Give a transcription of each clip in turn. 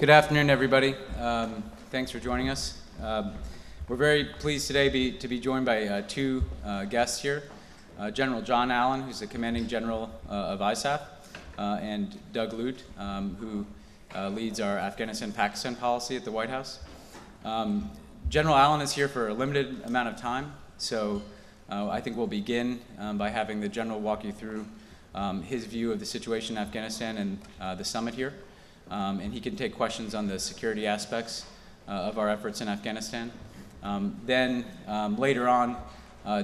Good afternoon, everybody. Thanks for joining us. We're very pleased today to be joined by two guests here. General John Allen, who's the Commanding General of ISAF, and Doug Lute, who leads our Afghanistan-Pakistan policy at the White House. General Allen is here for a limited amount of time, so I think we'll begin by having the General walk you through his view of the situation in Afghanistan and the summit here. And he can take questions on the security aspects of our efforts in Afghanistan. Then later on,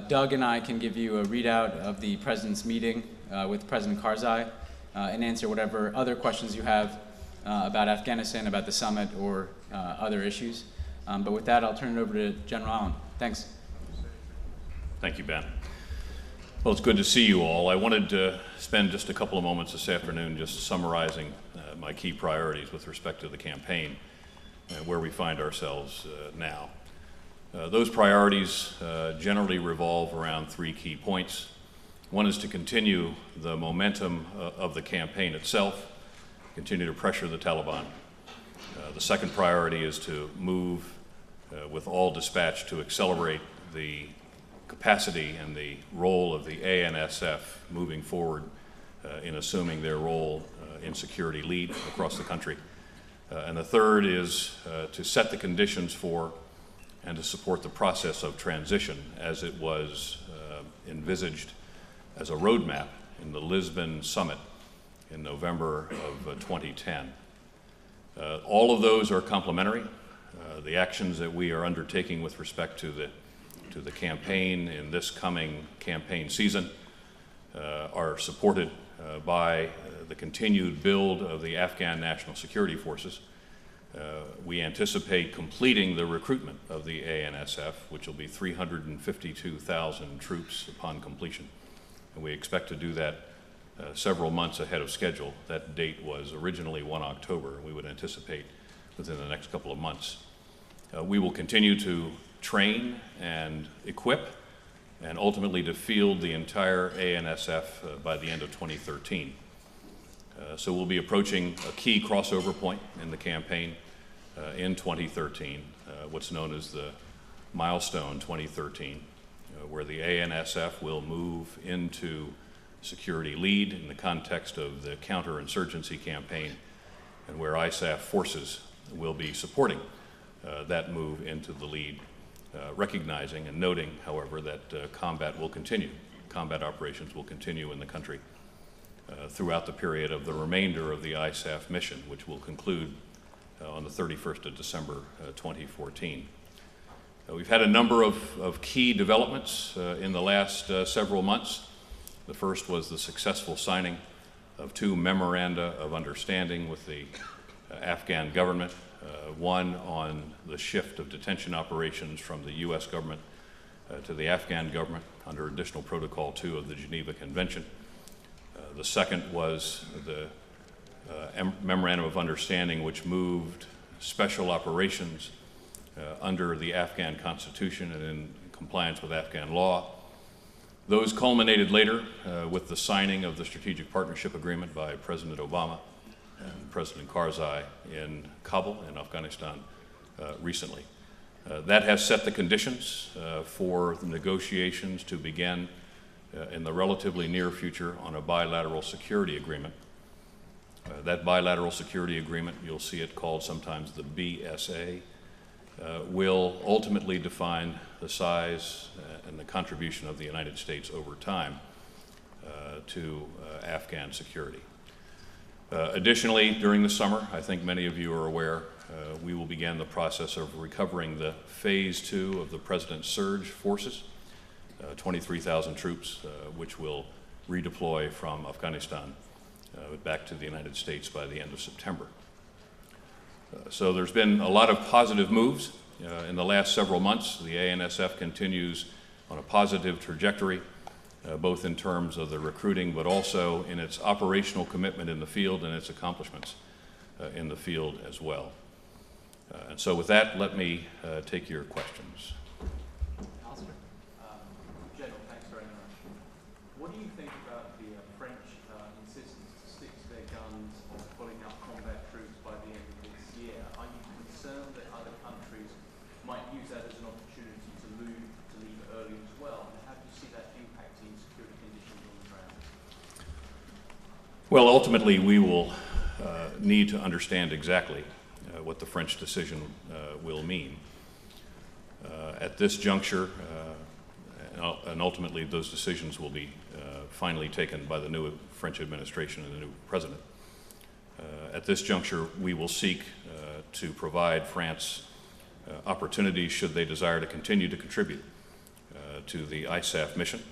Doug and I can give you a readout of the President's meeting with President Karzai and answer whatever other questions you have about Afghanistan, about the summit, or other issues. But with that, I'll turn it over to General Allen. Thanks. Thank you, Ben. Well, it's good to see you all. I wanted to spend just a couple of moments this afternoon just summarizing my key priorities with respect to the campaign and where we find ourselves now. Those priorities generally revolve around three key points. One is to continue the momentum of the campaign itself, continue to pressure the Taliban. The second priority is to move with all dispatch to accelerate the capacity and the role of the ANSF moving forward in assuming their role in security lead across the country. And the third is to set the conditions for and to support the process of transition as it was envisaged as a roadmap in the Lisbon summit in November of 2010. All of those are complementary. The actions that we are undertaking with respect to the campaign in this coming campaign season are supported by the continued build of the Afghan National Security Forces. We anticipate completing the recruitment of the ANSF, which will be 352,000 troops upon completion. And we expect to do that several months ahead of schedule. That date was originally 1 October. We would anticipate within the next couple of months. We will continue to train and equip and ultimately to field the entire ANSF by the end of 2013. So we'll be approaching a key crossover point in the campaign in 2013, what's known as the milestone 2013, where the ANSF will move into security lead in the context of the counterinsurgency campaign, and where ISAF forces will be supporting that move into the lead, recognizing and noting, however, that combat operations will continue in the country throughout the period of the remainder of the ISAF mission, which will conclude on the 31st of December 2014. We've had a number of key developments in the last several months. The first was the successful signing of two memoranda of understanding with the Afghan government, one on the shift of detention operations from the U.S. government to the Afghan government under Additional Protocol 2 of the Geneva Convention. The second was the memorandum of understanding which moved special operations under the Afghan Constitution and in compliance with Afghan law. Those culminated later with the signing of the Strategic Partnership Agreement by President Obama and President Karzai in Kabul in Afghanistan recently. That has set the conditions for the negotiations to begin in the relatively near future on a bilateral security agreement. That bilateral security agreement, you'll see it called sometimes the BSA, will ultimately define the size and the contribution of the United States over time to Afghan security. Additionally, during the summer, I think many of you are aware, we will begin the process of recovering the Phase 2 of the President's surge forces, 23,000 troops, which will redeploy from Afghanistan back to the United States by the end of September. So there's been a lot of positive moves in the last several months. The ANSF continues on a positive trajectory, both in terms of the recruiting, but also in its operational commitment in the field and its accomplishments in the field as well. And so with that, let me take your questions. Oscar, General, thanks very much. What do you think about the French insistence to stick to their guns on pulling out combat troops by the end of this year? Well, ultimately, we will need to understand exactly what the French decision will mean. At this juncture, and ultimately those decisions will be finally taken by the new French administration and the new president. At this juncture, we will seek to provide France opportunities should they desire to continue to contribute to the ISAF mission.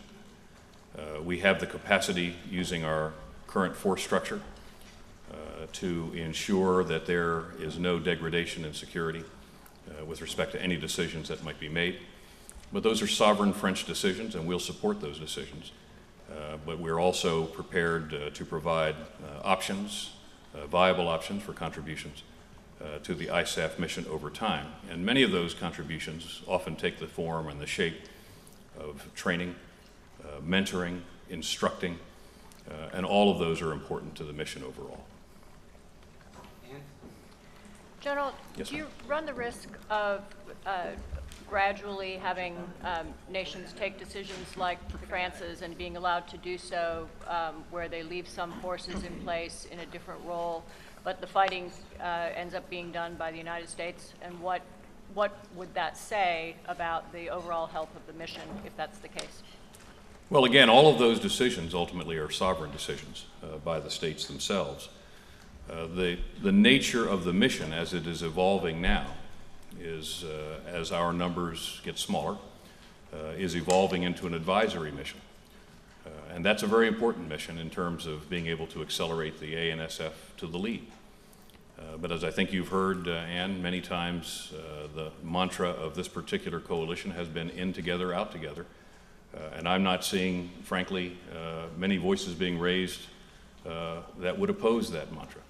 We have the capacity, using our current force structure, to ensure that there is no degradation in security with respect to any decisions that might be made. But those are sovereign French decisions, and we'll support those decisions. But we're also prepared to provide options, viable options for contributions to the ISAF mission over time. And many of those contributions often take the form and the shape of training, mentoring, instructing, and all of those are important to the mission overall. General, Yes, do you run the risk of gradually having nations take decisions like France's and being allowed to do so where they leave some forces in place in a different role, but the fighting ends up being done by the United States? And what would that say about the overall health of the mission if that's the case? Well, again, all of those decisions ultimately are sovereign decisions by the states themselves. The nature of the mission as it is evolving now is, as our numbers get smaller, is evolving into an advisory mission. And that's a very important mission in terms of being able to accelerate the ANSF to the lead. But as I think you've heard, Ann, many times, the mantra of this particular coalition has been in together, out together. And I'm not seeing, frankly, many voices being raised that would oppose that mantra.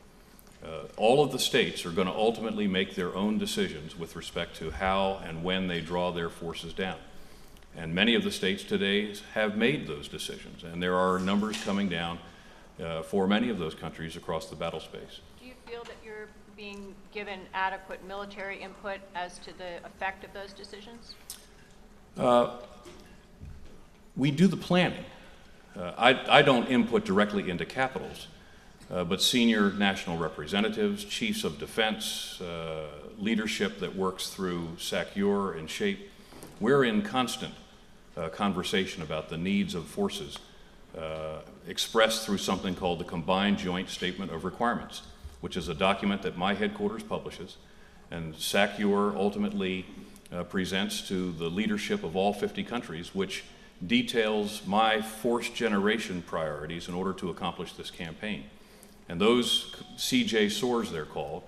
All of the states are going to ultimately make their own decisions with respect to how and when they draw their forces down. And many of the states today have made those decisions, and there are numbers coming down for many of those countries across the battle space. Do you feel that you're being given adequate military input as to the effect of those decisions? We do the planning. I don't input directly into capitals, but senior national representatives, chiefs of defense, leadership that works through SACEUR and SHAPE, we're in constant conversation about the needs of forces expressed through something called the Combined Joint Statement of Requirements, which is a document that my headquarters publishes, and SACEUR ultimately presents to the leadership of all 50 countries, which details my force generation priorities in order to accomplish this campaign. And those CJ SOARs, they're called,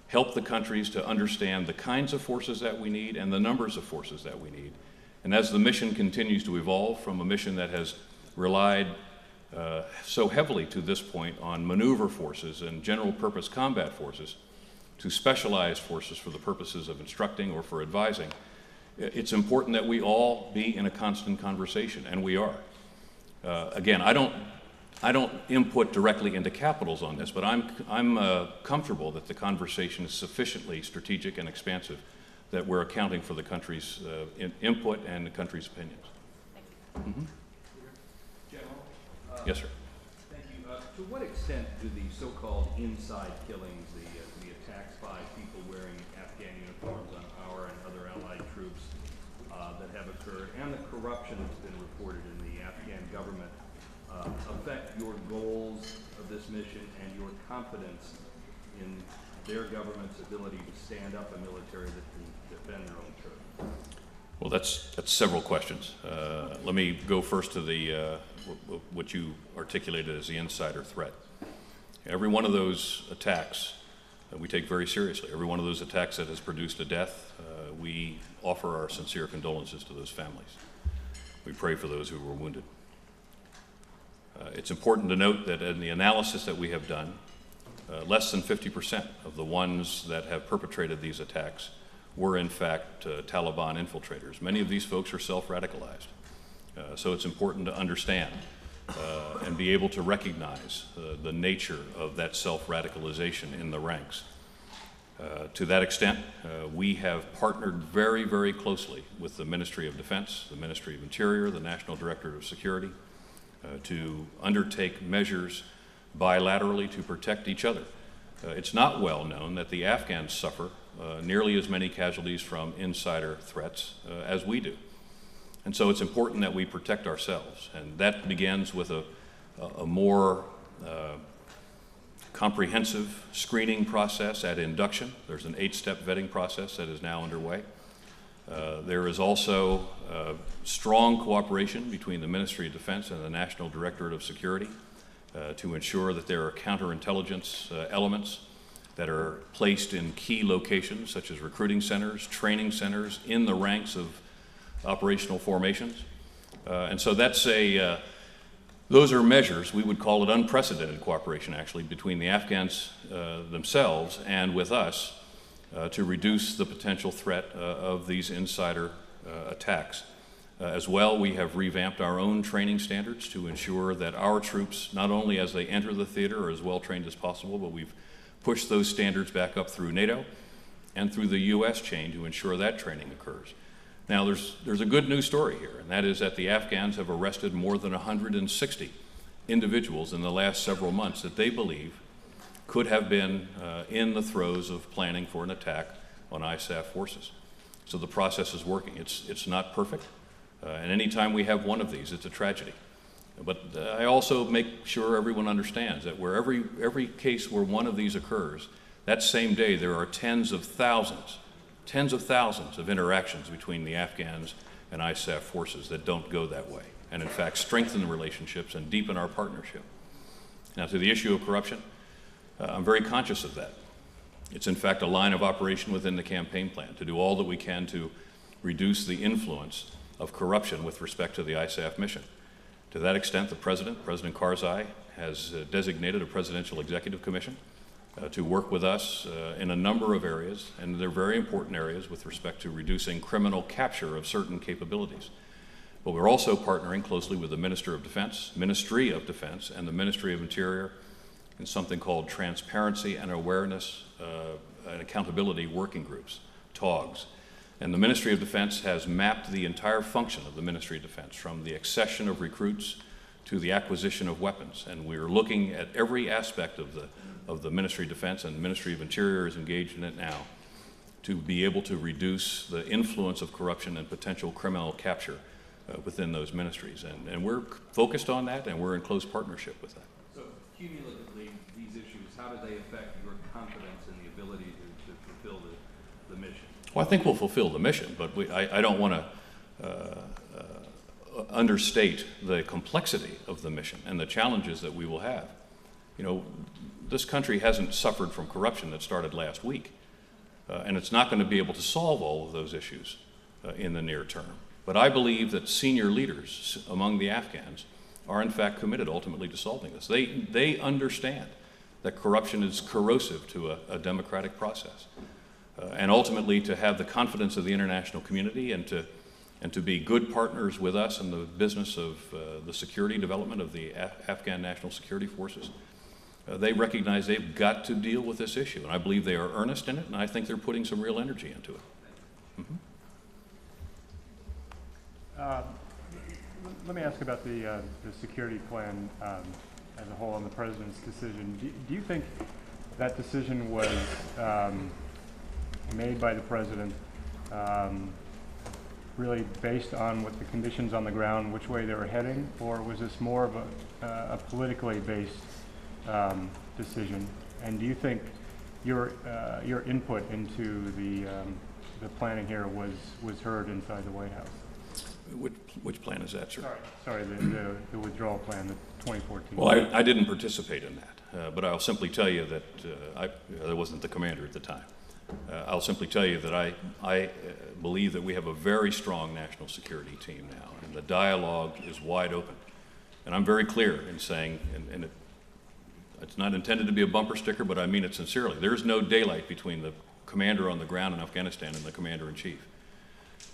help the countries to understand the kinds of forces that we need and the numbers of forces that we need. And as the mission continues to evolve from a mission that has relied so heavily to this point on maneuver forces and general purpose combat forces to specialized forces for the purposes of instructing or for advising, it's important that we all be in a constant conversation, and we are. Again, I don't input directly into capitals on this, but I'm comfortable that the conversation is sufficiently strategic and expansive that we're accounting for the country's input and the country's opinions. Mm-hmm. General? Yes, sir. Thank you. To what extent do the so-called inside killings, the attacks by people wearing Afghan uniforms on our and other allied troops that have occurred, and the corruption that's been reported in the Afghan government affect your goals of this mission and your confidence in their government's ability to stand up a military that can defend their own turf? Well, that's several questions. Let me go first to the what you articulated as the insider threat. Every one of those attacks we take very seriously. Every one of those attacks that has produced a death, we offer our sincere condolences to those families. We pray for those who were wounded. It's important to note that in the analysis that we have done, less than 50% of the ones that have perpetrated these attacks were in fact Taliban infiltrators. Many of these folks are self-radicalized. So it's important to understand and be able to recognize the nature of that self-radicalization in the ranks. To that extent, we have partnered very, very closely with the Ministry of Defense, the Ministry of Interior, the National Directorate of Security, to undertake measures bilaterally to protect each other. It's not well known that the Afghans suffer nearly as many casualties from insider threats as we do. And so it's important that we protect ourselves, and that begins with a more comprehensive screening process at induction. There's an 8-step vetting process that is now underway. There is also strong cooperation between the Ministry of Defense and the National Directorate of Security to ensure that there are counterintelligence elements that are placed in key locations such as recruiting centers, training centers, in the ranks of operational formations. And so that's those are measures, we would call it unprecedented cooperation actually, between the Afghans themselves and with us to reduce the potential threat of these insider attacks. As well, we have revamped our own training standards to ensure that our troops, not only as they enter the theater, are as well trained as possible, but we've pushed those standards back up through NATO and through the U.S. chain to ensure that training occurs. Now, there's a good news story here, and that is that the Afghans have arrested more than 160 individuals in the last several months that they believe could have been in the throes of planning for an attack on ISAF forces. So the process is working. It's not perfect, and anytime we have one of these, it's a tragedy. But I also make sure everyone understands that where every case where one of these occurs, that same day there are tens of thousands of interactions between the Afghans and ISAF forces that don't go that way, and in fact strengthen the relationships and deepen our partnership. Now, to the issue of corruption, I'm very conscious of that. It's in fact a line of operation within the campaign plan to do all that we can to reduce the influence of corruption with respect to the ISAF mission. To that extent, President Karzai, has designated a Presidential Executive Commission to work with us in a number of areas, and they're very important areas with respect to reducing criminal capture of certain capabilities. But we're also partnering closely with the Ministry of Defense, and the Ministry of Interior in something called Transparency and Awareness and Accountability Working Groups, TAWGs. And the Ministry of Defense has mapped the entire function of the Ministry of Defense, from the accession of recruits to the acquisition of weapons. And we're looking at every aspect of the Ministry of Defense, and the Ministry of Interior is engaged in it now, to be able to reduce the influence of corruption and potential criminal capture within those ministries. And we're focused on that, and we're in close partnership with that. So cumulatively, these issues, how do they affect your confidence in the ability to fulfill the mission? Well, I think we'll fulfill the mission, but I don't want to understate the complexity of the mission and the challenges that we will have. You know, this country hasn't suffered from corruption that started last week, and it's not going to be able to solve all of those issues in the near term. But I believe that senior leaders among the Afghans are in fact committed ultimately to solving this. They understand that corruption is corrosive to a democratic process. And ultimately to have the confidence of the international community and to be good partners with us in the business of the security development of the Afghan National Security Forces. They recognize they've got to deal with this issue, and I believe they are earnest in it, and I think they're putting some real energy into it. Let me ask about the security plan as a whole and the President's decision. Do you think that decision was made by the President really based on what the conditions on the ground, which way they were heading, or was this more of a politically based decision? And do you think your input into the planning here was heard inside the White House? Which plan is that, sir? Sorry, the withdrawal plan, the 2014. Well, I didn't participate in that, but I'll simply tell you that I wasn't the commander at the time. I'll simply tell you that I believe that we have a very strong national security team now, and the dialogue is wide open. And I'm very clear in saying, and it's not intended to be a bumper sticker, but I mean it sincerely, there's no daylight between the commander on the ground in Afghanistan and the commander-in-chief.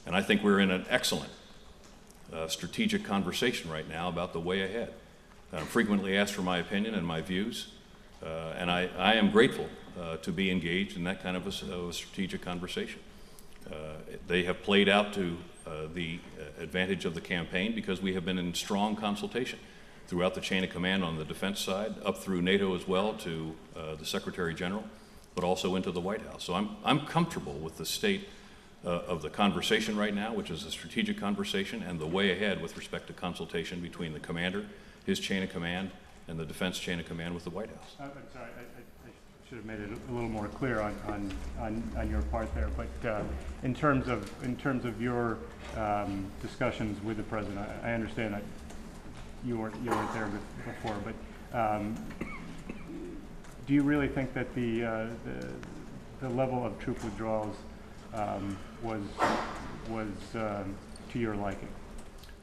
And I think we're in an excellent strategic conversation right now about the way ahead. I'm frequently asked for my opinion and my views, and I am grateful to be engaged in that kind of a strategic conversation. They have played out to the advantage of the campaign because we have been in strong consultation throughout the chain of command on the defense side, up through NATO as well to the Secretary General, but also into the White House. So I'm comfortable with the state of the conversation right now, which is a strategic conversation, and the way ahead with respect to consultation between the commander, his chain of command, and the defense chain of command with the White House. I'm sorry, I should have made it a little more clear on your part there. But in terms of your discussions with the president, I understand that you weren't there before, but do you really think that the level of troop withdrawals was to your liking?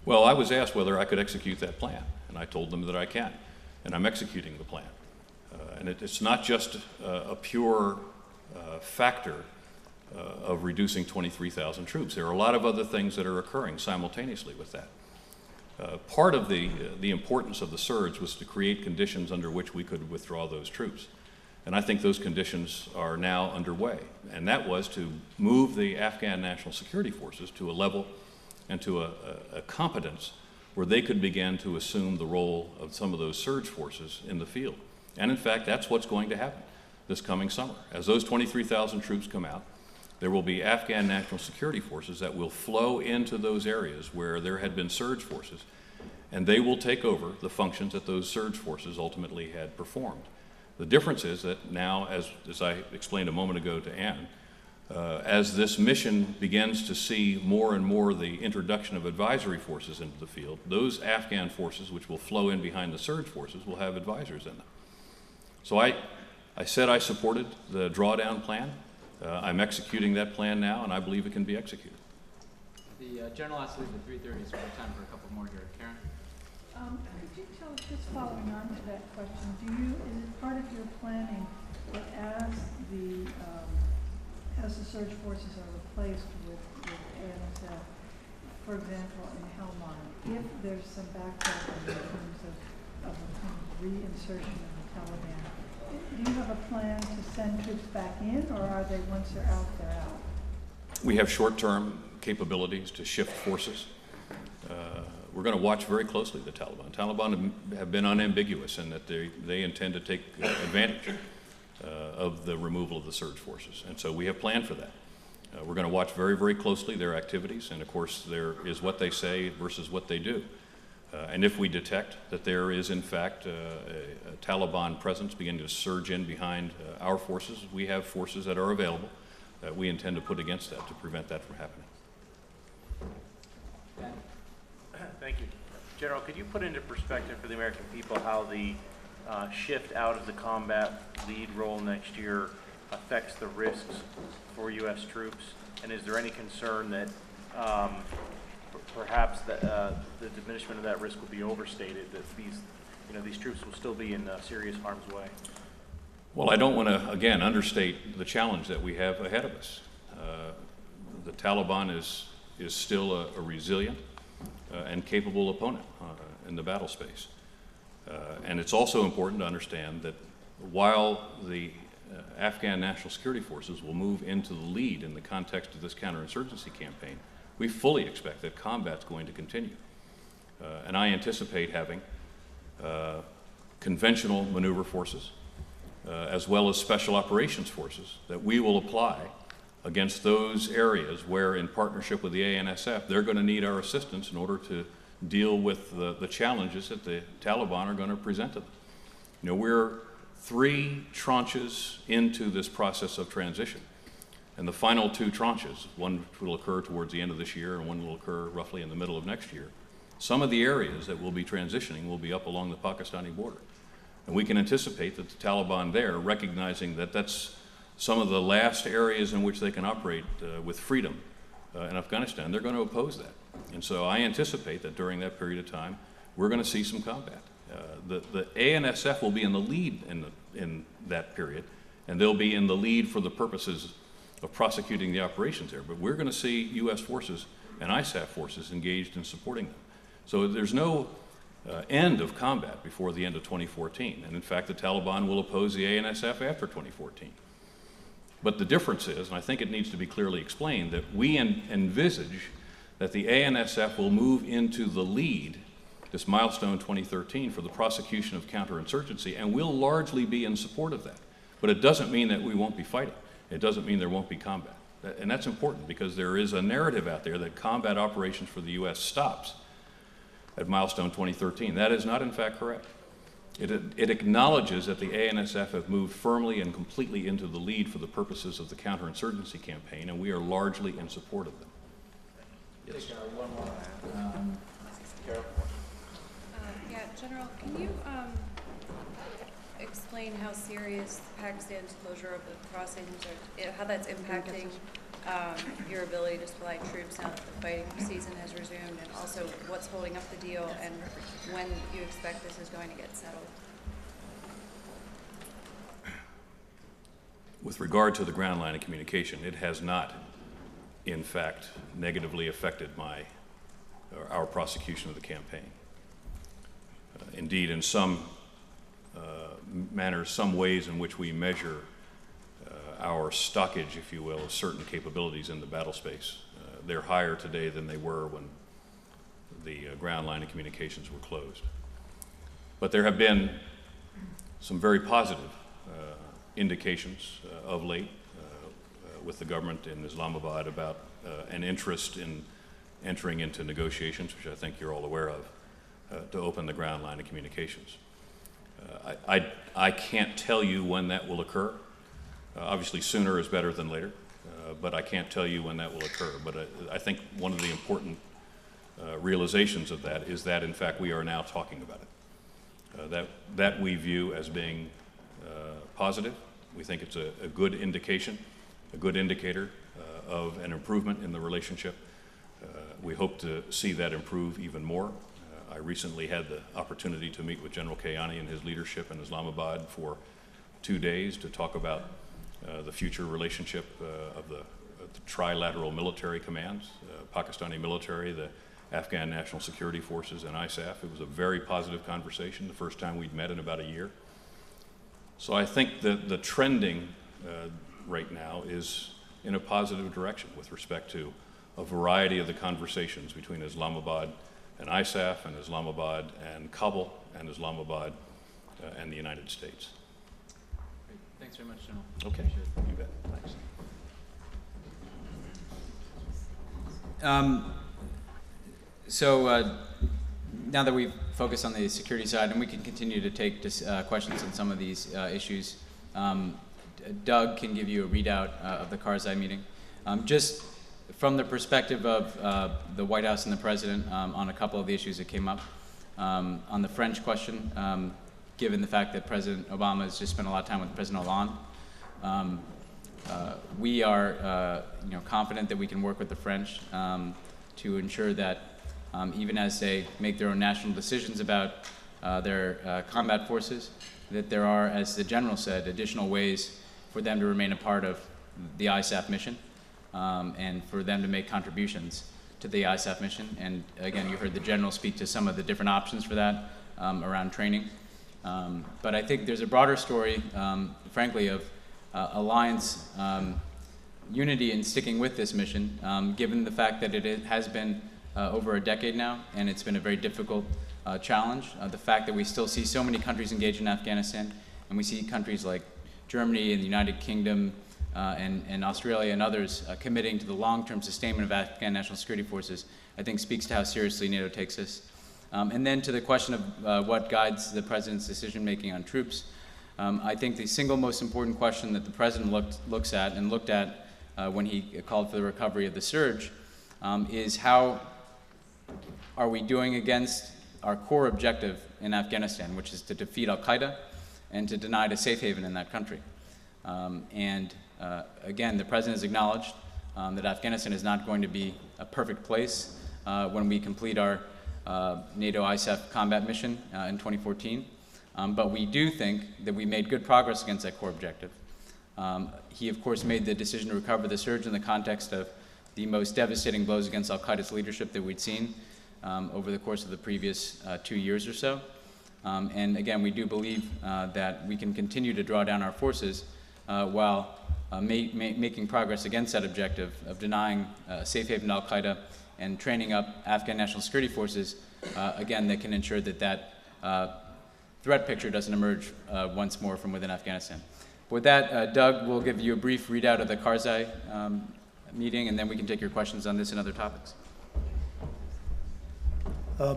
Well, I was asked whether I could execute that plan, and I told them that I can, and I'm executing the plan. And it's not just a pure factor of reducing 23,000 troops. There are a lot of other things that are occurring simultaneously with that. Part of the importance of the surge was to create conditions under which we could withdraw those troops. And I think those conditions are now underway. And that was to move the Afghan National Security Forces to a level and to a competence where they could begin to assume the role of some of those surge forces in the field. And in fact, that's what's going to happen this coming summer. As those 23,000 troops come out, there will be Afghan National Security Forces that will flow into those areas where there had been surge forces, and they will take over the functions that those surge forces ultimately had performed. The difference is that now, as I explained a moment ago to Ann, as this mission begins to see more and more the introduction of advisory forces into the field, those Afghan forces which will flow in behind the surge forces will have advisors in them. So I said I supported the drawdown plan. I'm executing that plan now, and I believe it can be executed. The general has to leave at 3:30, so we have time for a couple more here. Karen? Could you tell us, just following on to that question, is it part of your planning that as the surge forces are replaced with ANSF, for example, in Helmand, if there's some backlash in terms of reinsertion of the Taliban, do you have a plan to send troops back in, or are they, once they're out, they're out? We have short-term capabilities to shift forces. We're going to watch very closely the Taliban. Taliban have been unambiguous in that they intend to take advantage of the removal of the surge forces. And so we have planned for that. We're going to watch very, very closely their activities, and of course there is what they say versus what they do. And if we detect that there is in fact a Taliban presence beginning to surge in behind our forces, we have forces that are available that we intend to put against that to prevent that from happening. Ben? Thank you. General, could you put into perspective for the American people how the shift out of the combat lead role next year affects the risks for U.S. troops? And is there any concern that perhaps the diminishment of that risk will be overstated, that these troops will still be in serious harm's way? Well, I don't want to, again, understate the challenge that we have ahead of us. The Taliban is still a resilient and capable opponent in the battle space. And it's also important to understand that while the Afghan National Security Forces will move into the lead in the context of this counterinsurgency campaign, we fully expect that combat's going to continue. And I anticipate having conventional maneuver forces as well as special operations forces that we will apply against those areas where, in partnership with the ANSF, they're going to need our assistance in order to deal with the challenges that the Taliban are going to present to them. We're 3 tranches into this process of transition. And the final 2 tranches, one will occur towards the end of this year and one will occur roughly in the middle of next year. Some of the areas that we'll be transitioning will be up along the Pakistani border. And we can anticipate that the Taliban there, recognizing that that's some of the last areas in which they can operate with freedom in Afghanistan, they're going to oppose that. And so I anticipate that during that period of time, we're going to see some combat. The ANSF will be in the lead in that period, and they'll be in the lead for the purposes of prosecuting the operations there. But we're going to see U.S. forces and ISAF forces engaged in supporting them. So there's no end of combat before the end of 2014. And in fact, the Taliban will oppose the ANSF after 2014. But the difference is, and I think it needs to be clearly explained, that we envisage that the ANSF will move into the lead this milestone 2013 for the prosecution of counterinsurgency, and we'll largely be in support of that. But it doesn't mean that we won't be fighting. It doesn't mean there won't be combat. And that's important because there is a narrative out there that combat operations for the U.S. stops at milestone 2013. That is not in fact correct. It acknowledges that the ANSF have moved firmly and completely into the lead for the purposes of the counterinsurgency campaign, and we are largely in support of them. Yes. One more. Carol? Yeah, General, can you explain how serious Pakistan's closure of the crossings, or how that's impacting your ability to supply troops now that the fighting season has resumed, and also what's holding up the deal and when you expect this is going to get settled? With regard to the ground line of communication, it has not, in fact, negatively affected our prosecution of the campaign. Indeed, in some manners, some ways in which we measure our stockage, if you will, of certain capabilities in the battle space, they're higher today than they were when the ground line of communications were closed. But there have been some very positive indications of late with the government in Islamabad about an interest in entering into negotiations, which I think you're all aware of, to open the ground line of communications. I can't tell you when that will occur. Obviously, sooner is better than later, but I can't tell you when that will occur. But I think one of the important realizations of that is that, in fact, we are now talking about it. That we view as being positive. We think it's a good indication, a good indicator of an improvement in the relationship. We hope to see that improve even more. I recently had the opportunity to meet with General Kayani and his leadership in Islamabad for 2 days to talk about the future relationship of the trilateral military commands, Pakistani military, the Afghan National Security Forces, and ISAF. It was a very positive conversation, the first time we'd met in about a year. So I think that the trending right now is in a positive direction with respect to a variety of the conversations between Islamabad and ISAF, and Islamabad and Kabul, and Islamabad and the United States. Great. Thanks very much, General. Okay, you bet. Thanks. So now that we've focused on the security side, and we can continue to take questions on some of these issues, Doug can give you a readout of the Karzai meeting. Just from the perspective of the White House and the President on a couple of the issues that came up. On the French question, given the fact that President Obama has just spent a lot of time with President Hollande, we are confident that we can work with the French to ensure that even as they make their own national decisions about their combat forces, that there are, as the General said, additional ways for them to remain a part of the ISAF mission and for them to make contributions to the ISAF mission. And again, you heard the General speak to some of the different options for that around training. But I think there's a broader story, frankly, of alliance unity in sticking with this mission, given the fact that it has been over a decade now, and it's been a very difficult challenge. The fact that we still see so many countries engaged in Afghanistan, and we see countries like Germany and the United Kingdom and Australia and others committing to the long-term sustainment of Afghan national security forces, I think speaks to how seriously NATO takes this. And then to the question of what guides the President's decision-making on troops, I think the single most important question that the President looks at and looked at when he called for the recovery of the surge is how are we doing against our core objective in Afghanistan, which is to defeat al-Qaeda and to deny a safe haven in that country. Again, the President has acknowledged that Afghanistan is not going to be a perfect place when we complete our NATO ISAF combat mission in 2014. But we do think that we made good progress against that core objective. He, of course, made the decision to recover the surge in the context of the most devastating blows against al-Qaeda's leadership that we'd seen over the course of the previous 2 years or so. And again, we do believe that we can continue to draw down our forces while making progress against that objective of denying safe haven to al-Qaeda and training up Afghan national security forces, again, that can ensure that threat picture doesn't emerge once more from within Afghanistan. With that, Doug will give you a brief readout of the Karzai meeting, and then we can take your questions on this and other topics.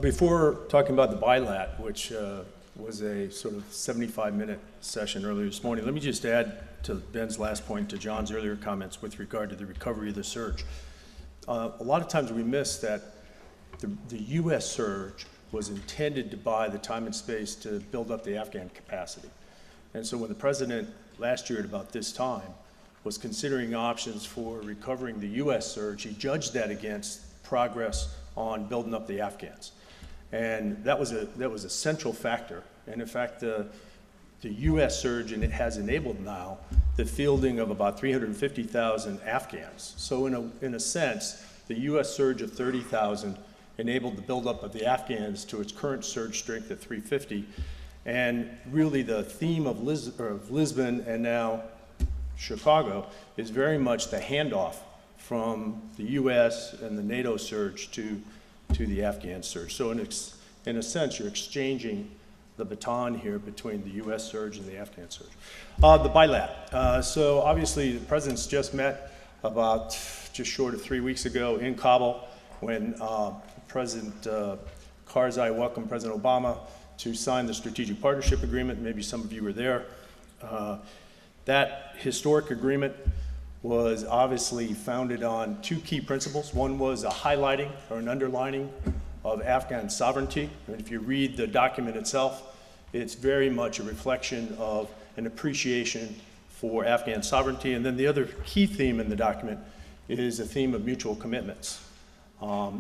Before talking about the bilat, which was a sort of 75-minute session earlier this morning, let me just add to Ben's last point, to John's earlier comments with regard to the recovery of the surge. A lot of times we miss that the U.S. surge was intended to buy the time and space to build up the Afghan capacity. And so when the president last year at about this time was considering options for recovering the U.S. surge, he judged that against progress on building up the Afghans. And that was a central factor. And in fact, the U.S. surge, and it has enabled now the fielding of about 350,000 Afghans. So in a sense, the U.S. surge of 30,000 enabled the buildup of the Afghans to its current surge strength at 350. And really the theme of Lisbon and now Chicago is very much the handoff from the U.S. and the NATO surge to the Afghan surge. So in a sense, you're exchanging the baton here between the U.S. surge and the Afghan surge. The bilat. So obviously the presidents just met about just short of 3 weeks ago in Kabul when President Karzai welcomed President Obama to sign the Strategic Partnership Agreement. Maybe some of you were there. That historic agreement was obviously founded on two key principles. One was a highlighting or an underlining of Afghan sovereignty. And if you read the document itself, it's very much a reflection of an appreciation for Afghan sovereignty. And then the other key theme in the document is a theme of mutual commitments.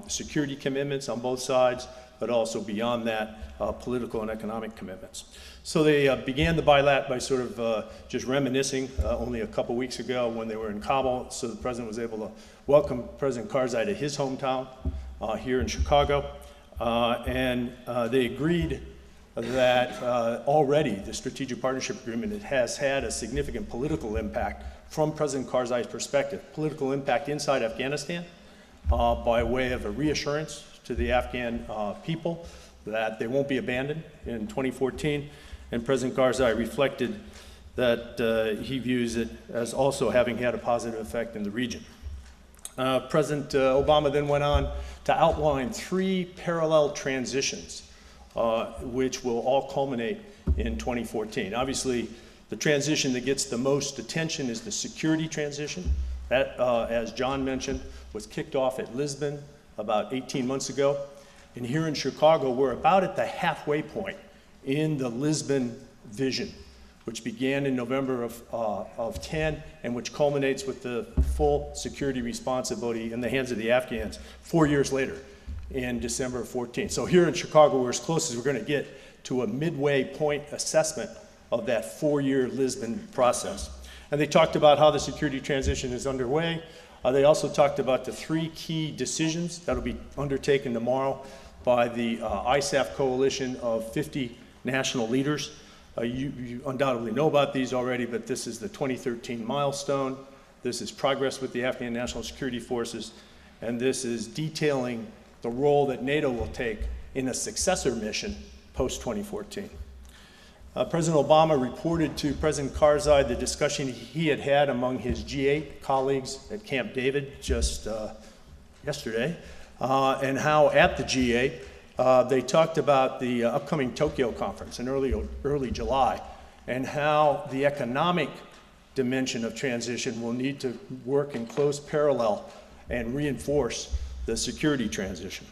Security commitments on both sides, but also beyond that, political and economic commitments. So they began the bilat by sort of just reminiscing only a couple weeks ago when they were in Kabul. So the president was able to welcome President Karzai to his hometown here in Chicago. And they agreed that already the Strategic Partnership Agreement has had a significant political impact from President Karzai's perspective. Political impact inside Afghanistan by way of a reassurance to the Afghan people that they won't be abandoned in 2014. And President Karzai reflected that he views it as also having had a positive effect in the region. President Obama then went on to outline 3 parallel transitions which will all culminate in 2014. Obviously, the transition that gets the most attention is the security transition. That, as John mentioned, was kicked off at Lisbon about 18 months ago. And here in Chicago, we're about at the halfway point in the Lisbon vision, which began in November of 10 and which culminates with the full security responsibility in the hands of the Afghans 4 years later in December of 14. So here in Chicago, we're as close as we're going to get to a midway point assessment of that 4-year Lisbon process. And they talked about how the security transition is underway. They also talked about the 3 key decisions that will be undertaken tomorrow by the ISAF coalition of 50 national leaders. You undoubtedly know about these already, but this is the 2013 milestone. This is progress with the Afghan National Security Forces, and this is detailing the role that NATO will take in a successor mission post-2014. President Obama reported to President Karzai the discussion he had had among his G8 colleagues at Camp David just yesterday, and how at the G8 they talked about the upcoming Tokyo conference in early July, and how the economic dimension of transition will need to work in close parallel and reinforce the security transition.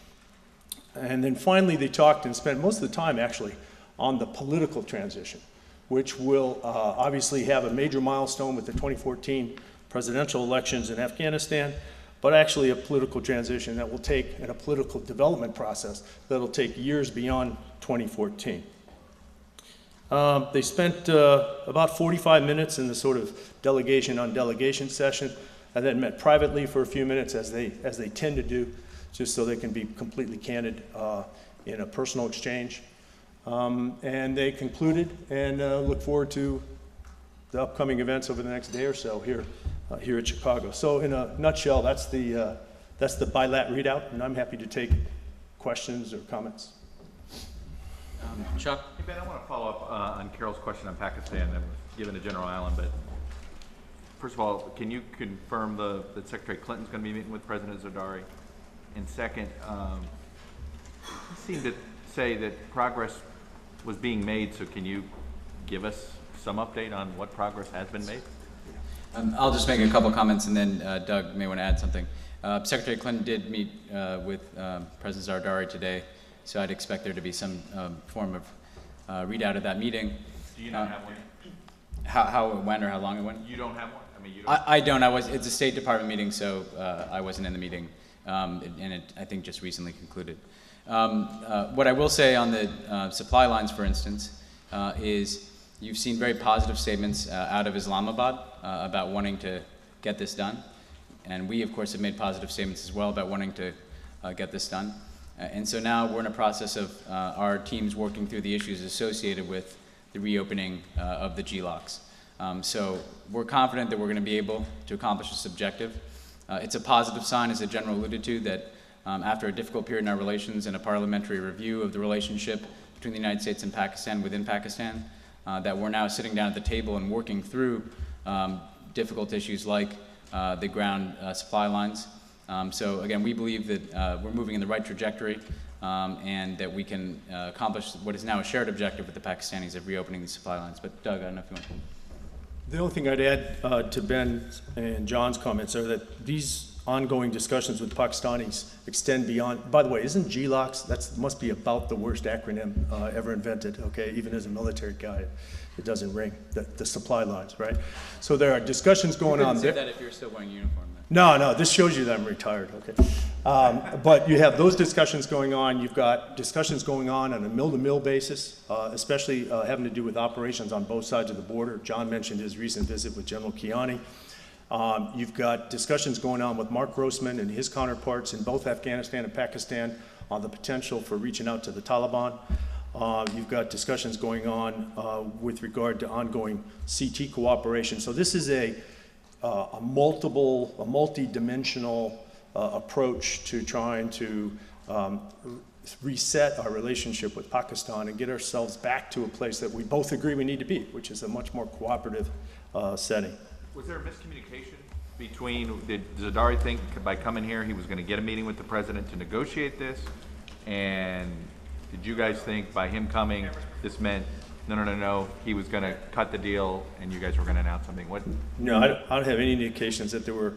And then finally they talked and spent most of the time actually on the political transition, which will obviously have a major milestone with the 2014 presidential elections in Afghanistan, but actually a political transition that will take, and a political development process that will take years beyond 2014. They spent about 45 minutes in the sort of delegation on delegation session, and then met privately for a few minutes as they tend to do, just so they can be completely candid in a personal exchange. And they concluded and look forward to the upcoming events over the next day or so here at Chicago. So in a nutshell, that's the that's the bilat readout, and I'm happy to take questions or comments. Chuck? Hey, Ben, I want to follow up on Carol's question on Pakistan that was given to General Allen, but first of all, can you confirm that Secretary Clinton's going to be meeting with President Zardari? And second, he seemed to say that progress was being made, so can you give us some update on what progress has been made? I'll just make a couple comments, and then Doug may want to add something. Secretary Clinton did meet with President Zardari today, so I'd expect there to be some form of readout of that meeting. Do you not have one? How it went or how long it went? You don't have one? I mean, you don't? I don't. It's a State Department meeting, so I wasn't in the meeting, and it, I think, just recently concluded. What I will say on the supply lines, for instance, is you've seen very positive statements out of Islamabad about wanting to get this done. And we, of course, have made positive statements as well about wanting to get this done. And so now we're in a process of our teams working through the issues associated with the reopening of the GLOCs. So we're confident that we're going to be able to accomplish this objective. It's a positive sign, as the General alluded to, that after a difficult period in our relations and a parliamentary review of the relationship between the United States and Pakistan within Pakistan, that we're now sitting down at the table and working through difficult issues like the ground supply lines. So again, we believe that we're moving in the right trajectory and that we can accomplish what is now a shared objective with the Pakistanis of reopening these supply lines. But Doug, I don't know if you want to. The only thing I'd add to Ben and John's comments are that these ongoing discussions with Pakistanis extend beyond, by the way, isn't GLOCs, that must be about the worst acronym ever invented, okay? Even as a military guy, it doesn't ring, the supply lines, right? So there are discussions going on there. You couldn't say that if you're still wearing a uniform. No, this shows you that I'm retired, okay? But you have those discussions going on. You've got discussions going on a mill-to-mill basis, especially having to do with operations on both sides of the border. John mentioned his recent visit with General Kiani. You've got discussions going on with Mark Grossman and his counterparts in both Afghanistan and Pakistan on the potential for reaching out to the Taliban. You've got discussions going on with regard to ongoing CT cooperation. So this is a multi-dimensional approach to trying to reset our relationship with Pakistan and get ourselves back to a place that we both agree we need to be, which is a much more cooperative setting. Was there a miscommunication between, did Zardari think by coming here he was going to get a meeting with the president to negotiate this? And did you guys think by him coming this meant no, he was going to cut the deal and you guys were going to announce something? What? No, I don't have any indications that there were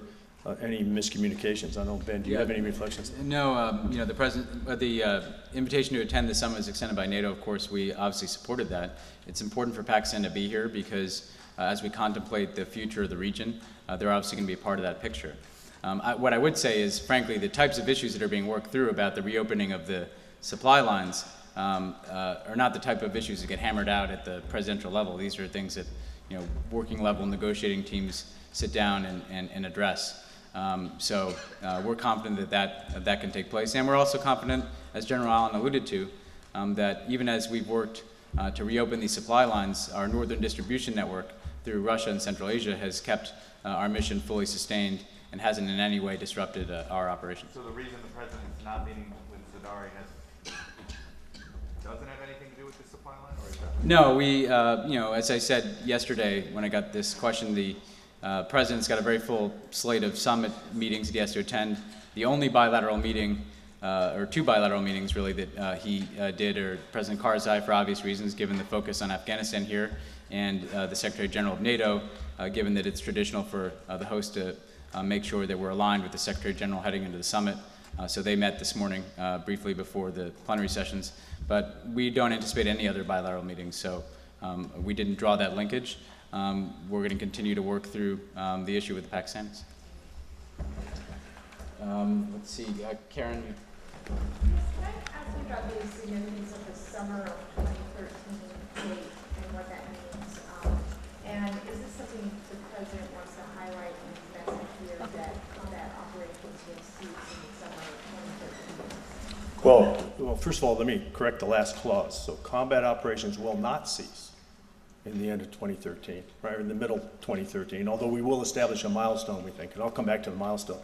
any miscommunications. I don't know, Ben, do you have any reflections? No, the invitation to attend the summit was extended by NATO. Of course, we obviously supported that. It's important for Pakistan to be here because as we contemplate the future of the region, they're obviously going to be a part of that picture. What I would say is, frankly, the types of issues that are being worked through about the reopening of the supply lines are not the type of issues that get hammered out at the presidential level. These are things that, working level negotiating teams sit down and address. So we're confident that can take place. And we're also confident, as General Allen alluded to, that even as we've worked to reopen these supply lines, our northern distribution network through Russia and Central Asia has kept our mission fully sustained and hasn't in any way disrupted our operations. So the reason the president's not meeting with Zardari doesn't have anything to do with the supply line? Or is that... No, we, as I said yesterday when I got this question, the president's got a very full slate of summit meetings that he has to attend. The only bilateral meeting, or two bilateral meetings really, that he did are President Karzai for obvious reasons, given the focus on Afghanistan here, and the Secretary General of NATO, given that it's traditional for the host to make sure that we're aligned with the Secretary General heading into the summit. So they met this morning briefly before the plenary sessions, but we don't anticipate any other bilateral meetings, so we didn't draw that linkage. We're going to continue to work through the issue with the Pakistanis. Let's see, Karen. Can I ask you about the significance of the summer of 2013 date and what that means? And is this something the president wants to highlight in his message here, that combat operations will cease in the summer of 2013? Well, first of all, let me correct the last clause. So combat operations will not cease in the end of 2013, right, in the middle of 2013, although we will establish a milestone, we think, and I'll come back to the milestone.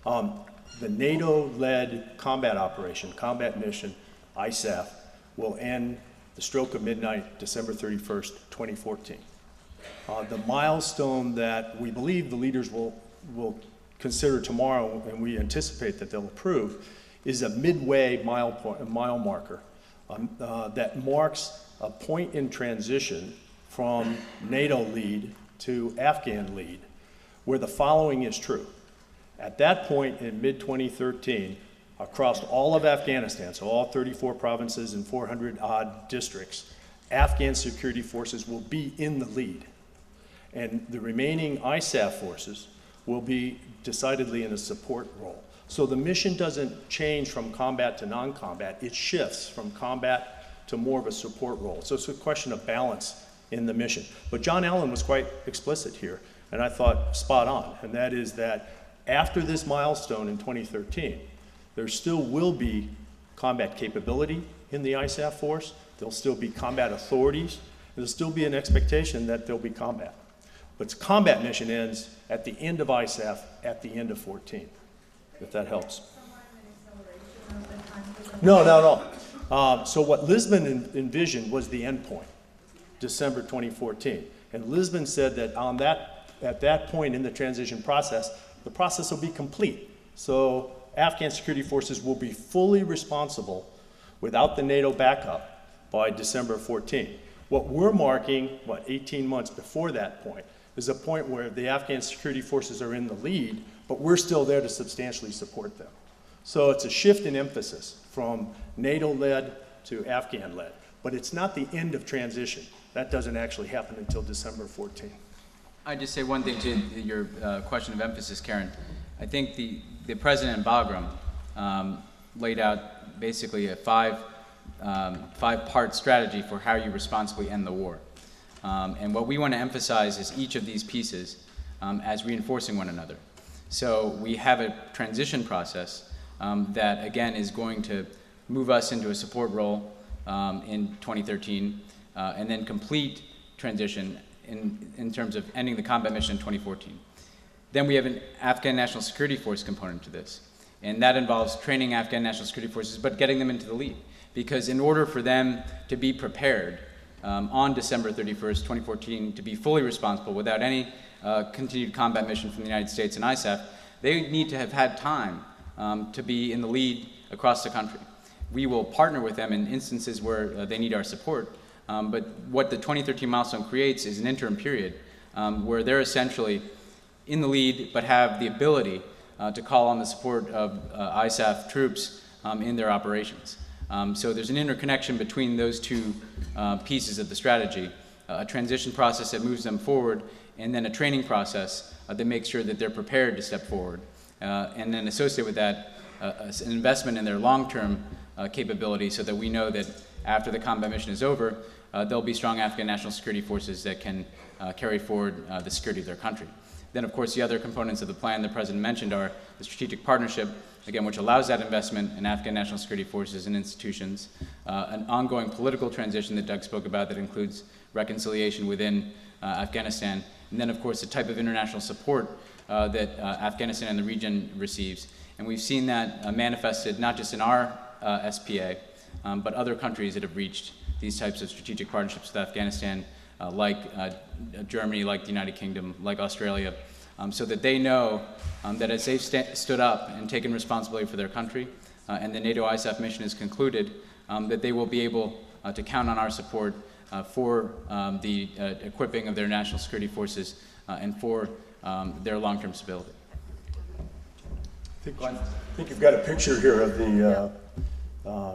The NATO-led combat operation, combat mission, ISAF, will end the stroke of midnight, December 31st, 2014. The milestone that we believe the leaders will consider tomorrow, and we anticipate that they'll approve, is a midway mile marker that marks a point in transition from NATO lead to Afghan lead, where the following is true. At that point in mid-2013, across all of Afghanistan, so all 34 provinces and 400-odd districts, Afghan security forces will be in the lead. And the remaining ISAF forces will be decidedly in a support role. So the mission doesn't change from combat to non-combat, it shifts from combat to more of a support role. So it's a question of balance in the mission. But John Allen was quite explicit here, and I thought spot on, and that is that after this milestone in 2013, there still will be combat capability in the ISAF force, there'll still be combat authorities, there'll still be an expectation that there'll be combat. But the combat mission ends at the end of ISAF, at the end of 14, if that helps. No. So what Lisbon envisioned was the end point, December 2014. And Lisbon said that at that point in the transition process, the process will be complete. So Afghan security forces will be fully responsible without the NATO backup by December 14. What we're marking, 18 months before that point, is a point where the Afghan security forces are in the lead, but we're still there to substantially support them. So it's a shift in emphasis from NATO-led to Afghan-led, but it's not the end of transition. That doesn't actually happen until December 14. I'd just say one thing to your question of emphasis, Karen. I think the President in Bagram laid out basically a five-part strategy for how you responsibly end the war. And what we want to emphasize is each of these pieces as reinforcing one another. So we have a transition process that, again, is going to move us into a support role in 2013, and then complete transition in terms of ending the combat mission in 2014. Then we have an Afghan National Security Force component to this, and that involves training Afghan National Security Forces, but getting them into the lead. Because in order for them to be prepared on December 31st, 2014, to be fully responsible without any continued combat mission from the United States and ISAF, they need to have had time to be in the lead across the country. We will partner with them in instances where they need our support, but what the 2013 milestone creates is an interim period where they're essentially in the lead but have the ability to call on the support of ISAF troops in their operations. So there's an interconnection between those two pieces of the strategy, a transition process that moves them forward, and then a training process that makes sure that they're prepared to step forward. And then associated with that, an investment in their long-term capability so that we know that after the combat mission is over, there'll be strong Afghan National Security Forces that can carry forward the security of their country. Then, of course, the other components of the plan the President mentioned are the strategic partnership, again, which allows that investment in Afghan National Security Forces and institutions, an ongoing political transition that Doug spoke about that includes reconciliation within Afghanistan, and then, of course, the type of international support that Afghanistan and the region receives. And we've seen that manifested not just in our SPA, but other countries that have reached these types of strategic partnerships with Afghanistan, like Germany, like the United Kingdom, like Australia, so that they know that as they've stood up and taken responsibility for their country, and the NATO ISAF mission is concluded, that they will be able to count on our support for the equipping of their national security forces and for their long-term stability. I think you've got a picture here of the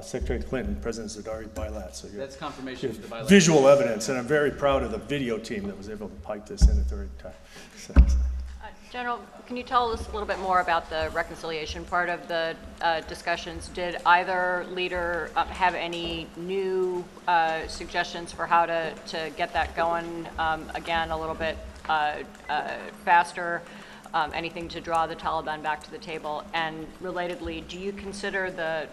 Secretary Clinton, President Zardari bilat. So that's confirmation of the bilat. Visual evidence, and I'm very proud of the video team that was able to pipe this in at the right time. So. General, can you tell us a little bit more about the reconciliation part of the discussions? Did either leader have any new suggestions for how to get that going again a little bit faster? Anything to draw the Taliban back to the table? And relatedly, do you consider the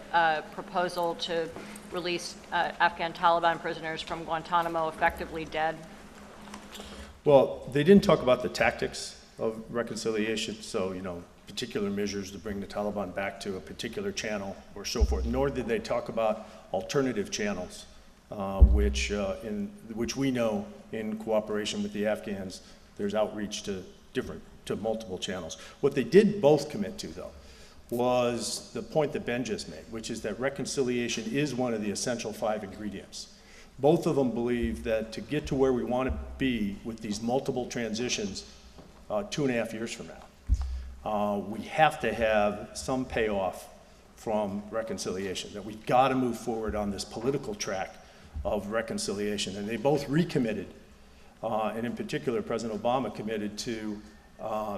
proposal to release Afghan Taliban prisoners from Guantanamo effectively dead? Well, they didn't talk about the tactics of reconciliation, so, you know, particular measures to bring the Taliban back to a particular channel or so forth, nor did they talk about alternative channels, which we know in cooperation with the Afghans, there's outreach to multiple channels. What they did both commit to, though, was the point that Ben just made, which is that reconciliation is one of the essential 5 ingredients. Both of them believe that to get to where we want to be with these multiple transitions 2.5 years from now, we have to have some payoff from reconciliation, that we've got to move forward on this political track of reconciliation. And they both recommitted, and in particular, President Obama committed to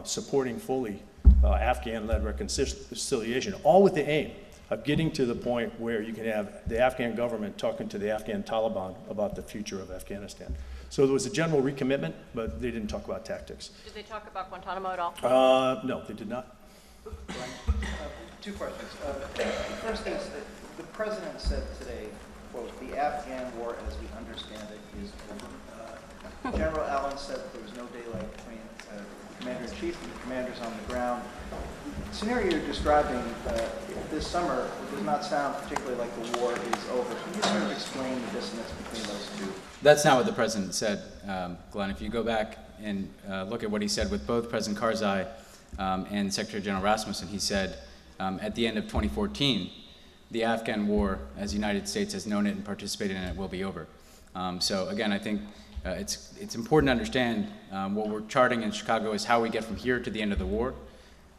supporting fully Afghan-led reconciliation, all with the aim of getting to the point where you can have the Afghan government talking to the Afghan Taliban about the future of Afghanistan. So there was a general recommitment, but they didn't talk about tactics. Did they talk about Guantanamo at all? No, they did not. Two questions. First is that the president said today, quote, "The Afghan war as we understand it is over." General Allen said that there was no daylight between Commander-in-Chief and the commanders on the ground. The scenario you're describing this summer does not sound particularly like the war is over. Can you sort of explain the dissonance between those two? That's not what the president said, Glenn. If you go back and look at what he said with both President Karzai and Secretary General Rasmussen, he said at the end of 2014, the Afghan war, as the United States has known it and participated in it, will be over. So again, I think it's important to understand what we're charting in Chicago is how we get from here to the end of the war.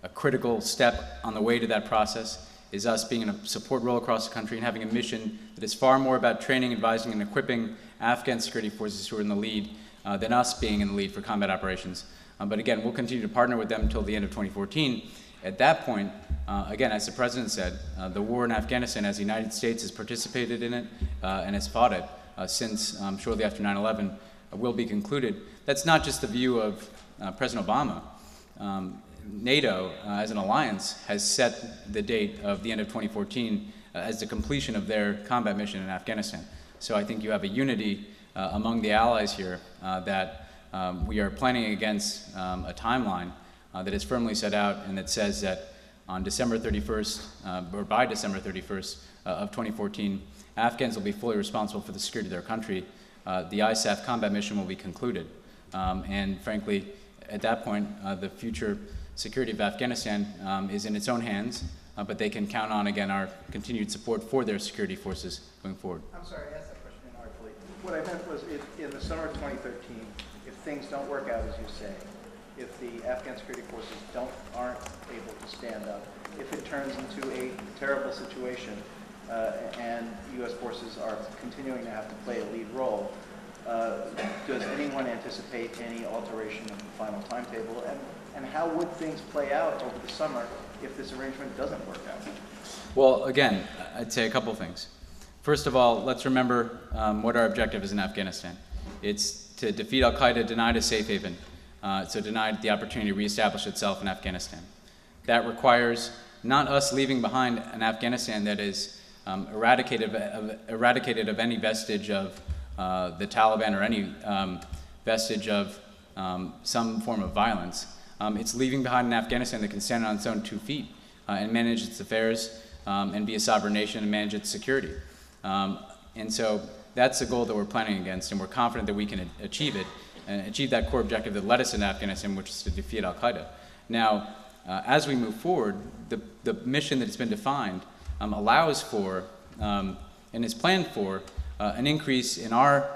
A critical step on the way to that process is us being in a support role across the country and having a mission that is far more about training, advising, and equipping Afghan security forces who are in the lead than us being in the lead for combat operations. But again, we'll continue to partner with them until the end of 2014. At that point, again, as the president said, the war in Afghanistan, as the United States has participated in it and has fought it since shortly after 9/11, will be concluded. That's not just the view of President Obama. NATO, as an alliance, has set the date of the end of 2014 as the completion of their combat mission in Afghanistan. So I think you have a unity among the allies here that we are planning against a timeline that is firmly set out and that says that on December 31st, or by December 31st of 2014, Afghans will be fully responsible for the security of their country. The ISAF combat mission will be concluded. And frankly, at that point, the future security of Afghanistan is in its own hands, but they can count on, again, our continued support for their security forces going forward. I'm sorry, I asked that question inartfully. What I meant was, in the summer of 2013, if things don't work out as you say, if the Afghan security forces aren't able to stand up, if it turns into a terrible situation and U.S. forces are continuing to have to play a lead role, does anyone anticipate any alteration of the final timetable? And how would things play out over the summer if this arrangement doesn't work out? Well, again, I'd say a couple things. First of all, let's remember what our objective is in Afghanistan. It's to defeat al-Qaeda, deny it a safe haven, so deny it the opportunity to reestablish itself in Afghanistan. That requires not us leaving behind an Afghanistan that is eradicated of any vestige of the Taliban or any vestige of some form of violence. It's leaving behind an Afghanistan that can stand on its own 2 feet and manage its affairs and be a sovereign nation and manage its security. And so that's the goal that we're planning against, and we're confident that we can achieve it and achieve that core objective that led us into Afghanistan, which is to defeat al-Qaeda. Now, as we move forward, the mission that's been defined allows for and is planned for an increase in our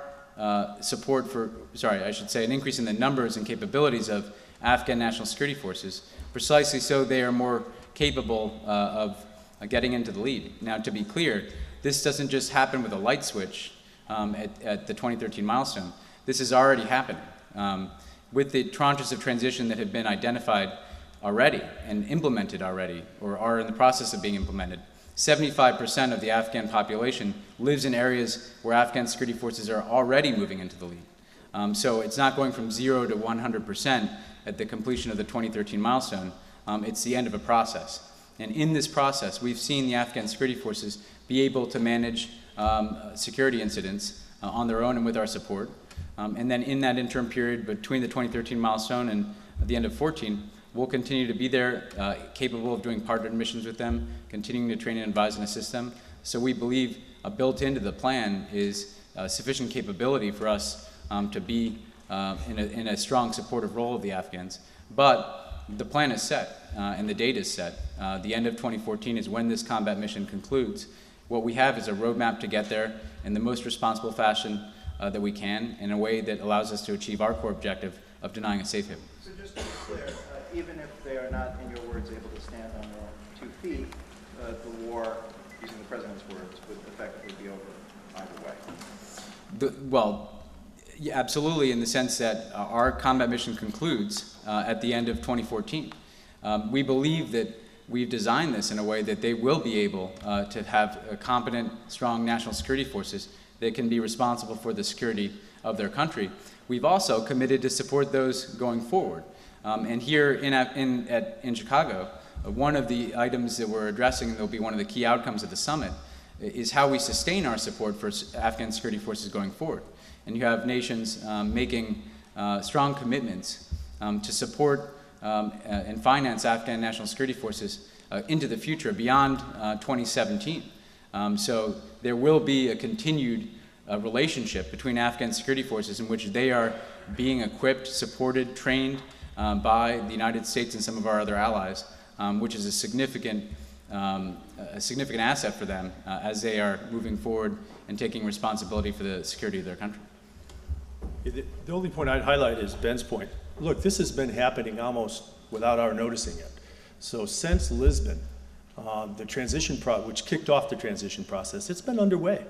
support for, an increase in the numbers and capabilities of Afghan national security forces, precisely so they are more capable of getting into the lead. Now, to be clear, this doesn't just happen with a light switch at the 2013 milestone. This is already happening. With the tranches of transition that have been identified already and implemented already, or are in the process of being implemented, 75% of the Afghan population lives in areas where Afghan security forces are already moving into the lead. So it's not going from 0 to 100% at the completion of the 2013 milestone. It's the end of a process. And in this process, we've seen the Afghan security forces be able to manage security incidents on their own and with our support. And then in that interim period between the 2013 milestone and at the end of 14, we'll continue to be there, capable of doing partnered missions with them, continuing to train and advise and assist them. So we believe built into the plan is sufficient capability for us to be in a strong supportive role of the Afghans. But the plan is set and the date is set. The end of 2014 is when this combat mission concludes. What we have is a roadmap to get there in the most responsible fashion that we can, in a way that allows us to achieve our core objective of denying a safe haven. So just to be clear, even if they are not, in your words, able to stand on their own 2 feet, the war, using the president's words, would effectively be over either way. Well, yeah, absolutely, in the sense that our combat mission concludes at the end of 2014. We believe that we've designed this in a way that they will be able to have competent, strong national security forces that can be responsible for the security of their country. We've also committed to support those going forward. And here in Chicago, one of the items that we're addressing, and that will be one of the key outcomes of the summit, is how we sustain our support for Afghan security forces going forward. And you have nations making strong commitments to support and finance Afghan national security forces into the future, beyond 2017. So there will be a continued relationship between Afghan security forces in which they are being equipped, supported, trained by the United States and some of our other allies, which is a significant asset for them as they are moving forward and taking responsibility for the security of their country. The only point I'd highlight is Ben's point. Look, this has been happening almost without our noticing it. So since Lisbon, the transition which kicked off the transition process, it's been underway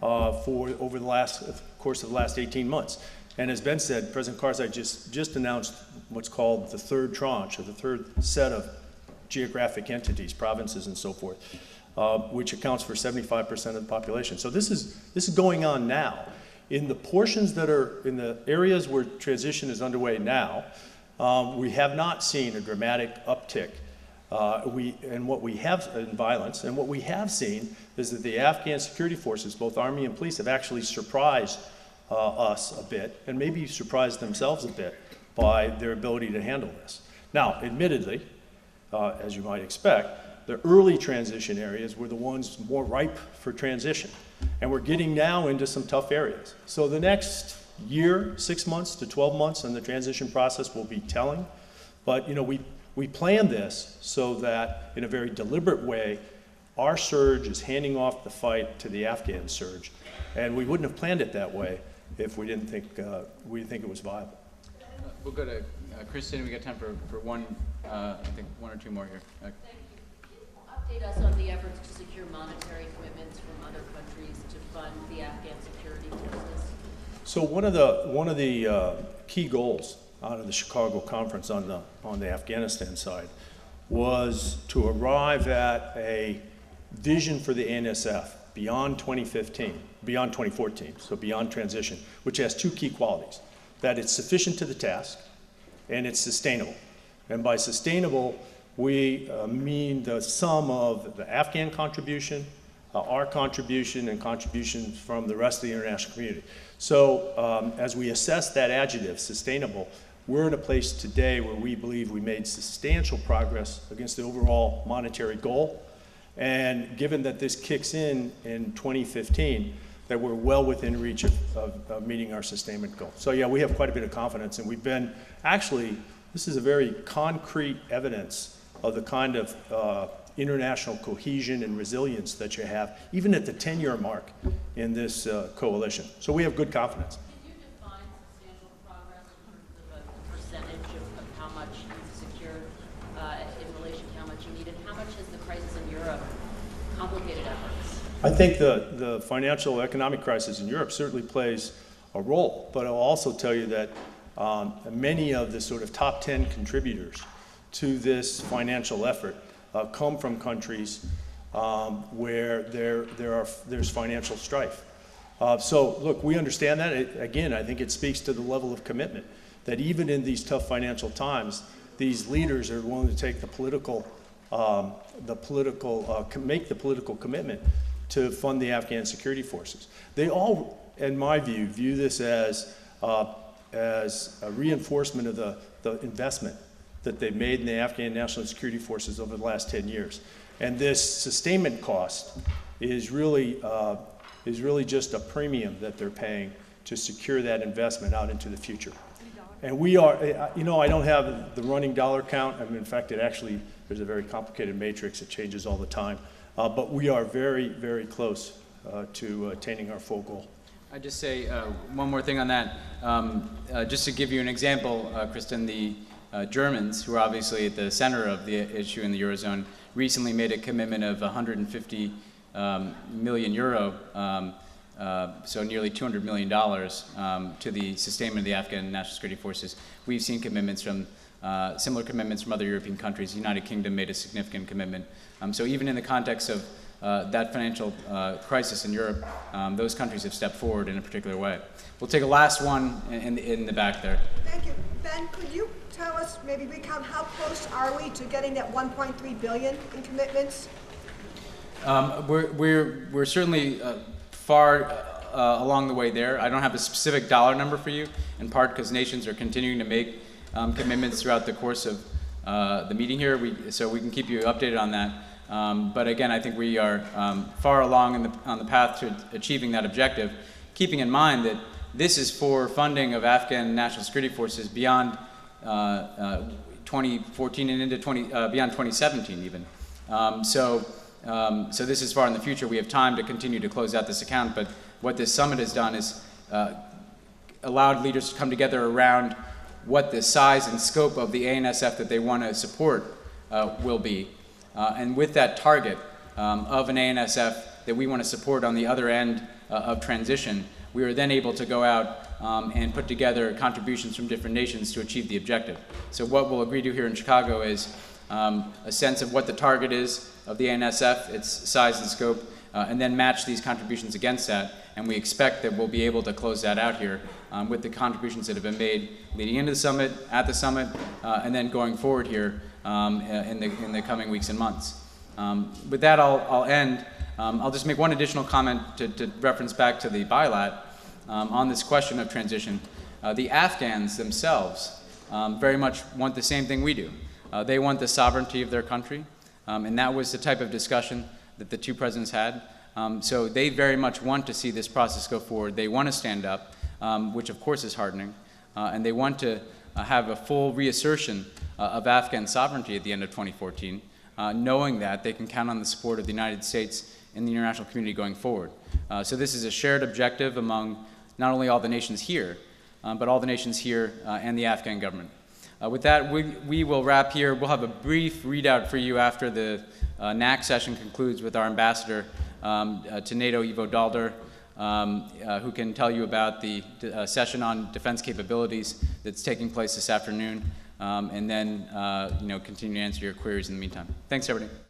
over the course of the last 18 months. And as Ben said, President Karzai just announced what's called the third tranche, or the third set of geographic entities, provinces and so forth, which accounts for 75% of the population. So this is going on now. In the portions that are in the areas where transition is underway now, we have not seen a dramatic uptick in violence. And what we have seen is that the Afghan security forces, both Army and police, have actually surprised us a bit, and maybe surprised themselves a bit by their ability to handle this. Now, admittedly, as you might expect, the early transition areas were the ones more ripe for transition. And we're getting now into some tough areas. So the next year, 6 months to 12 months in the transition process will be telling. But we planned this so that in a very deliberate way, our surge is handing off the fight to the Afghan surge. And we wouldn't have planned it that way if we didn't think it was viable. We'll go to Kristen. We got time for one, I think one or two more here. Thank you. Can you update us on the efforts to secure monetary commitments from other countries to fund the Afghan security forces? So one of the key goals out of the Chicago conference on the Afghanistan side was to arrive at a vision for the ANSF beyond 2014, so beyond transition, which has two key qualities: that it's sufficient to the task and it's sustainable. And by sustainable, we mean the sum of the Afghan contribution, our contribution, and contributions from the rest of the international community. So as we assess that adjective, sustainable, we're in a place today where we believe we made substantial progress against the overall monetary goal. And given that this kicks in 2015, that we're well within reach of meeting our sustainment goal. So yeah, we have quite a bit of confidence, and we've been, actually, this is a very concrete evidence of the kind of international cohesion and resilience that you have, even at the 10-year mark in this coalition. So we have good confidence. Can you define substantial progress in terms of a percentage of how much you've secured in relation to how much you need, and how much has the crisis in Europe complicated efforts? I think the financial economic crisis in Europe certainly plays a role, but I'll also tell you that many of the sort of top 10 contributors to this financial effort come from countries where there's financial strife. So look, we understand that. Again, I think it speaks to the level of commitment that even in these tough financial times, these leaders are willing to take make the political commitment to fund the Afghan security forces. They all, in my view this as as a reinforcement of the investment that they've made in the Afghan National Security Forces over the last 10 years. And this sustainment cost is really just a premium that they're paying to secure that investment out into the future. And we are, I don't have the running dollar count. I mean, in fact, there's a very complicated matrix. It changes all the time. But we are very, very close to attaining our full goal. I'd just say one more thing on that. Just to give you an example, Kristen, the Germans, who are obviously at the center of the issue in the Eurozone, recently made a commitment of 150 million euro, so nearly $200 million, to the sustainment of the Afghan National Security Forces. We've seen commitments from similar commitments from other European countries. The United Kingdom made a significant commitment. So even in the context of that financial crisis in Europe, those countries have stepped forward in a particular way. We'll take a last one in the back there. Thank you. Ben, could you tell us, maybe recount, how close are we to getting that 1.3 billion in commitments? We're certainly far along the way there. I don't have a specific dollar number for you, in part because nations are continuing to make commitments throughout the course of the meeting here, so we can keep you updated on that. But again, I think we are far along on the path to achieving that objective, keeping in mind that this is for funding of Afghan national security forces beyond 2014 and into beyond 2017 even. So this is far in the future. We have time to continue to close out this account, but what this summit has done is allowed leaders to come together around what the size and scope of the ANSF that they want to support will be. And with that target of an ANSF that we want to support on the other end of transition, we are then able to go out and put together contributions from different nations to achieve the objective. So what we'll agree to here in Chicago is a sense of what the target is of the ANSF, its size and scope, and then match these contributions against that. And we expect that we'll be able to close that out here with the contributions that have been made leading into the summit, at the summit, and then going forward here in the coming weeks and months. With that, I'll end. I'll just make one additional comment to reference back to the bilat on this question of transition. The Afghans themselves very much want the same thing we do. They want the sovereignty of their country, and that was the type of discussion that the two presidents had. So they very much want to see this process go forward. They want to stand up, which of course is hardening, and they want to have a full reassertion of Afghan sovereignty at the end of 2014, knowing that they can count on the support of the United States and the international community going forward. So this is a shared objective among not only all the nations here, but all the nations here and the Afghan government. With that, we will wrap here. We'll have a brief readout for you after the NAC session concludes with our ambassador to NATO, Ivo Dalder, who can tell you about the session on defense capabilities that's taking place this afternoon, and then continue to answer your queries in the meantime. Thanks, everybody.